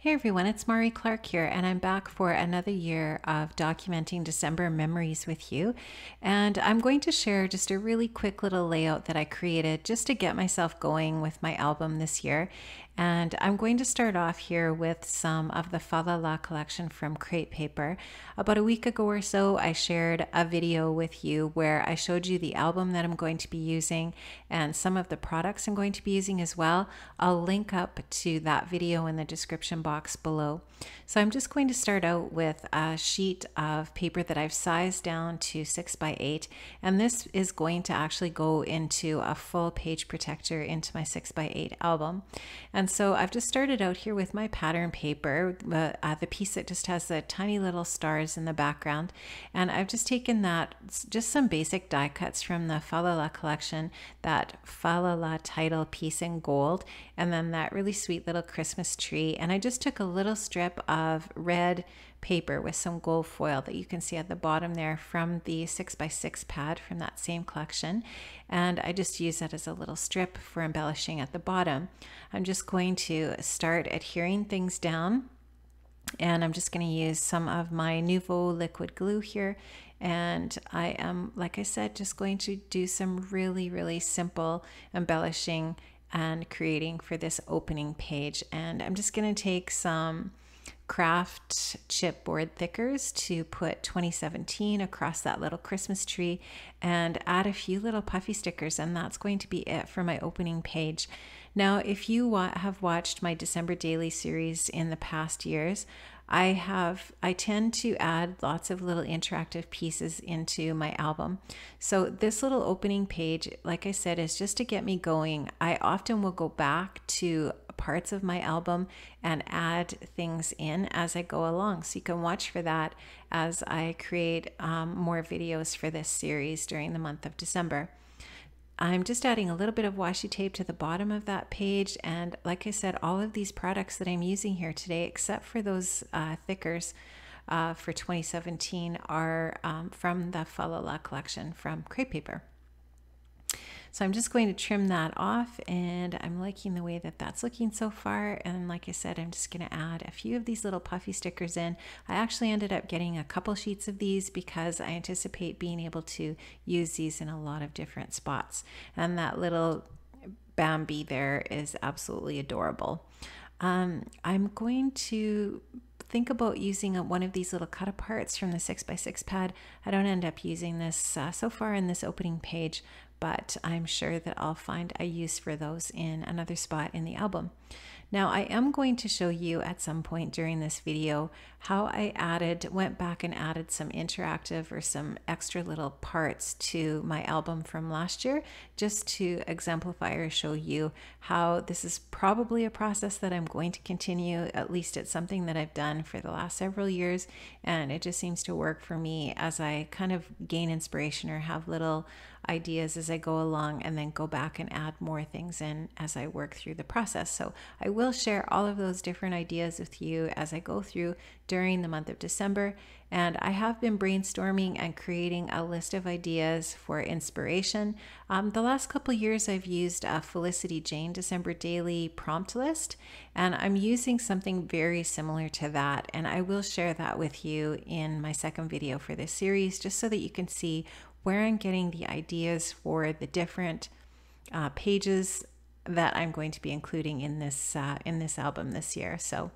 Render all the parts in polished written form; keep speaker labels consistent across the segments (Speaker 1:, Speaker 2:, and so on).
Speaker 1: Hey everyone, it's Clarke here, and I'm back for another year of documenting December memories with you. And I'm going to share just a really quick little layout that I created just to get myself going with my album this year. And I'm going to start off here with some of the Fa La La collection from Crate Paper. About a week ago or so, I shared a video with you where I showed you the album that I'm going to be using and some of the products I'm going to be using as well. I'll link up to that video in the description box below. So I'm just going to start out with a sheet of paper that I've sized down to 6 by 8, and this is going to actually go into a full page protector into my 6 by 8 album. And so I've just started out here with my pattern paper, the piece that just has the tiny little stars in the background, and I've just taken that, just some basic die cuts from the Fa La La collection, that Fa La La title piece in gold, and then that really sweet little Christmas tree, and I just took a little strip of red paper with some gold foil that you can see at the bottom there from the 6 by 6 pad from that same collection, and I just use that as a little strip for embellishing at the bottom. I'm just going to start adhering things down, and I'm just going to use some of my Nouveau liquid glue here, and I am, like I said, just going to do some really simple embellishing and creating for this opening page. And I'm just going to take some craft chipboard thickers to put 2017 across that little Christmas tree and add a few little puffy stickers, and that's going to be it for my opening page. Now, if you have watched my December daily series in the past years, I tend to add lots of little interactive pieces into my album. So this little opening page, like I said, is just to get me going. I often will go back to parts of my album and add things in as I go along. So you can watch for that as I create more videos for this series during the month of December. I'm just adding a little bit of washi tape to the bottom of that page, and like I said, all of these products that I'm using here today, except for those thickers for 2017, are from the Fa La La collection from Crate Paper. So I'm just going to trim that off, and I'm liking the way that that's looking so far. And like I said, I'm just going to add a few of these little puffy stickers in. I actually ended up getting a couple sheets of these because I anticipate being able to use these in a lot of different spots. And that little Bambi there is absolutely adorable. I'm going to think about using one of these little cut aparts from the 6 by 6 pad. I don't end up using this so far in this opening page, but I'm sure that I'll find a use for those in another spot in the album. Now, I am going to show you at some point during this video how I went back and added some interactive or some extra little parts to my album from last year, just to exemplify or show you how this is probably a process that I'm going to continue. At least it's something that I've done for the last several years, and it just seems to work for me as I kind of gain inspiration or have little ideas as I go along, and then go back and add more things in as I work through the process. So I will share all of those different ideas with you as I go through during the month of December. And I have been brainstorming and creating a list of ideas for inspiration. The last couple years I've used a Felicity Jane December Daily prompt list, and I'm using something very similar to that, and I will share that with you in my second video for this series, just so that you can see where I'm getting the ideas for the different pages that I'm going to be including in this album this year. So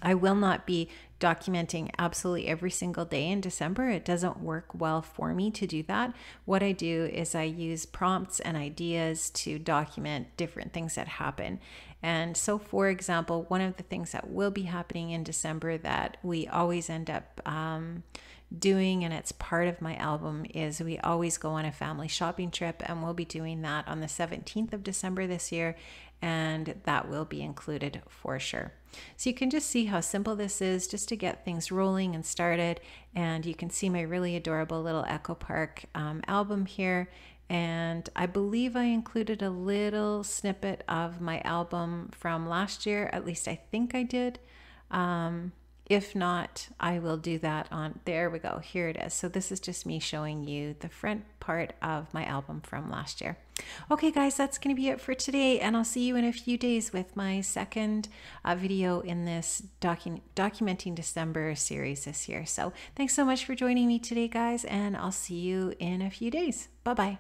Speaker 1: I will not be documenting absolutely every single day in December. It doesn't work well for me to do that. What I do is I use prompts and ideas to document different things that happen. And so, for example, one of the things that will be happening in December that we always end up doing, and it's part of my album, is we always go on a family shopping trip, and we'll be doing that on the 17th of December this year, and that will be included for sure. So you can just see how simple this is, just to get things rolling and started. And you can see my really adorable little Echo Park album here, and I believe I included a little snippet of my album from last year, at least I think I did, If not, I will do that on, there we go, here it is. So this is just me showing you the front part of my album from last year. Okay guys, that's going to be it for today, and I'll see you in a few days with my second video in this Documenting December series this year. So thanks so much for joining me today guys, and I'll see you in a few days. Bye bye.